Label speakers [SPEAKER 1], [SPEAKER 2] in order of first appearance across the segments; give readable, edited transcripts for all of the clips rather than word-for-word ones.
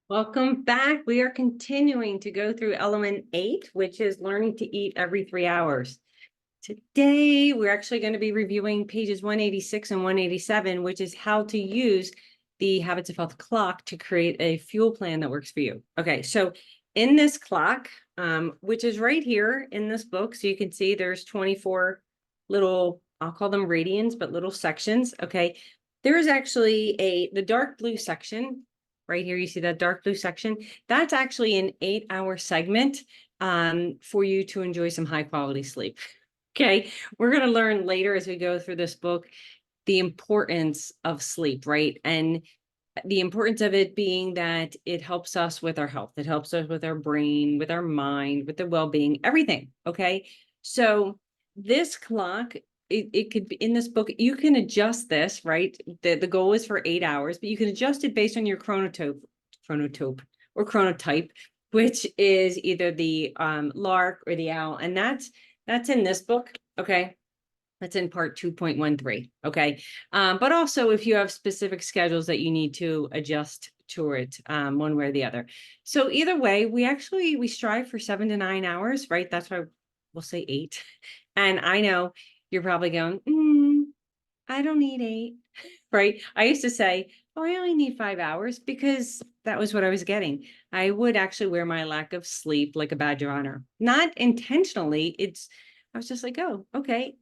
[SPEAKER 1] Welcome back. We are continuing to go through element 8, which is learning to eat every 3 hours. Today, we're actually going to be reviewing pages 186 and 187, which is how to use the Habits of Health clock to create a fuel plan that works for you. Okay, so in this clock, which is right here in this book, so you can see there's 24 little, I'll call them radians, but little sections. Okay, there is actually the dark blue section. Right here, you see that dark blue section. That's actually an 8-hour segment for you to enjoy some high quality sleep. Okay, we're going to learn later as we go through this book the importance of sleep, right? And the importance of it being that it helps us with our health. It helps us with our brain, with our mind, with the well-being, everything. Okay, so this clock, it could be in this book, you can adjust this, right? The goal is for 8 hours, but you can adjust it based on your chronotype or chronotype, which is either the lark or the owl. And that's in this book. Okay, that's in part 2.13. Okay, but also if you have specific schedules that you need to adjust to it one way or the other. So either way, we strive for 7 to 9 hours, right? That's why we'll say 8. And I know you're probably going, I don't need 8, right? I used to say, oh, I only need 5 hours because that was what I was getting. I would actually wear my lack of sleep like a badge of honor, not intentionally. I was just like, oh, okay,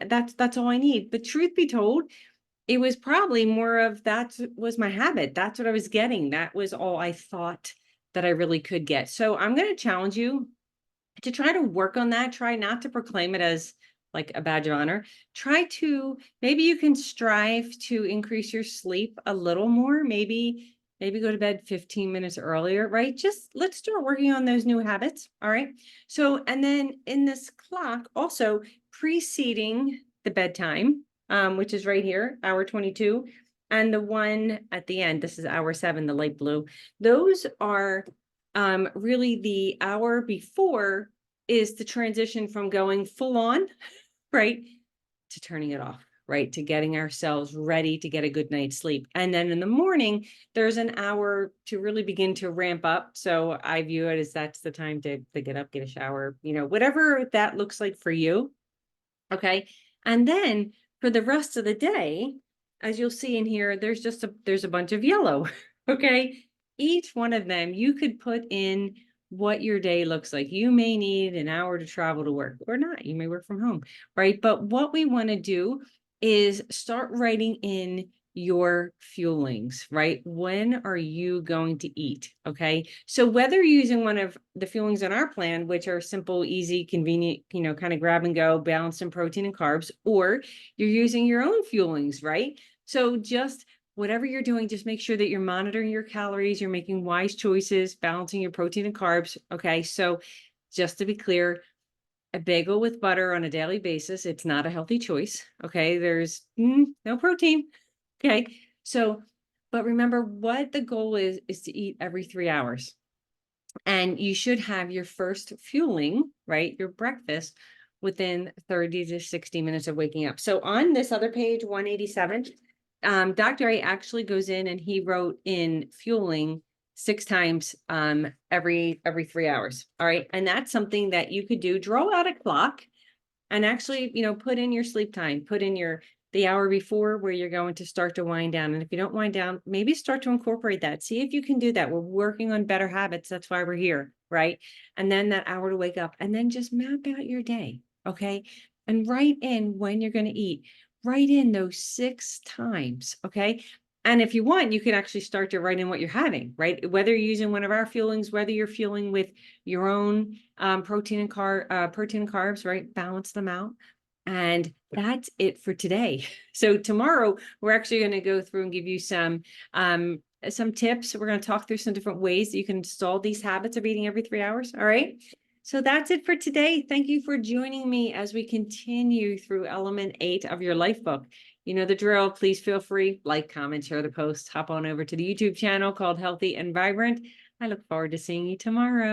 [SPEAKER 1] that's all I need. But truth be told, it was probably more of that was my habit. That's what I was getting. That was all I thought that I really could get. So I'm going to challenge you to try to work on that. Try not to proclaim it as like a badge of honor. Maybe you can strive to increase your sleep a little more. Maybe go to bed 15 minutes earlier, right? Just let's start working on those new habits. All right. So, and then in this clock, also preceding the bedtime, which is right here, hour 22, and the one at the end, this is hour 7, the light blue. Those are really the hour before is the transition from going full on, right, to turning it off, right, to getting ourselves ready to get a good night's sleep. And then in the morning, there's an hour to really begin to ramp up. So I view it as that's the time to get up, get a shower, whatever that looks like for you. Okay. And then for the rest of the day, as you'll see in here, there's a bunch of yellow. Okay. Each one of them, you could put in what your day looks like. You may need an hour to travel to work or not. You may work from home, right? But what we want to do is start writing in your fuelings, right? When are you going to eat? Okay. So whether you're using one of the fuelings on our plan, which are simple, easy, convenient, kind of grab and go, balanced in protein and carbs, or you're using your own fuelings, right? So just whatever you're doing, just make sure that you're monitoring your calories, you're making wise choices, balancing your protein and carbs. Okay. So just to be clear, a bagel with butter on a daily basis, it's not a healthy choice. Okay. There's no protein. Okay. So, but remember what the goal is to eat every 3 hours. And you should have your first fueling, right? Your breakfast within 30 to 60 minutes of waking up. So on this other page, 187, Dr. A actually goes in and he wrote in fueling 6 times every 3 hours. All right. And that's something that you could do. Draw out a clock and actually, put in your sleep time, put in the hour before where you're going to start to wind down. And if you don't wind down, maybe start to incorporate that. See if you can do that. We're working on better habits. That's why we're here, right? And then that hour to wake up and then just map out your day. Okay. And write in when you're going to eat. Write in those 6 times. Okay. And if you want, you can actually start to write in what you're having, right? Whether you're using one of our fuelings, whether you're fueling with your own protein and carbs, right? Balance them out. And that's it for today. So tomorrow, we're actually going to go through and give you some tips. We're going to talk through some different ways that you can install these habits of eating every 3 hours. All right. So that's it for today. Thank you for joining me as we continue through element 8 of your life book. You know the drill. Please feel free, like, comment, share the post, hop on over to the YouTube channel called Healthy and Vibrant. I look forward to seeing you tomorrow.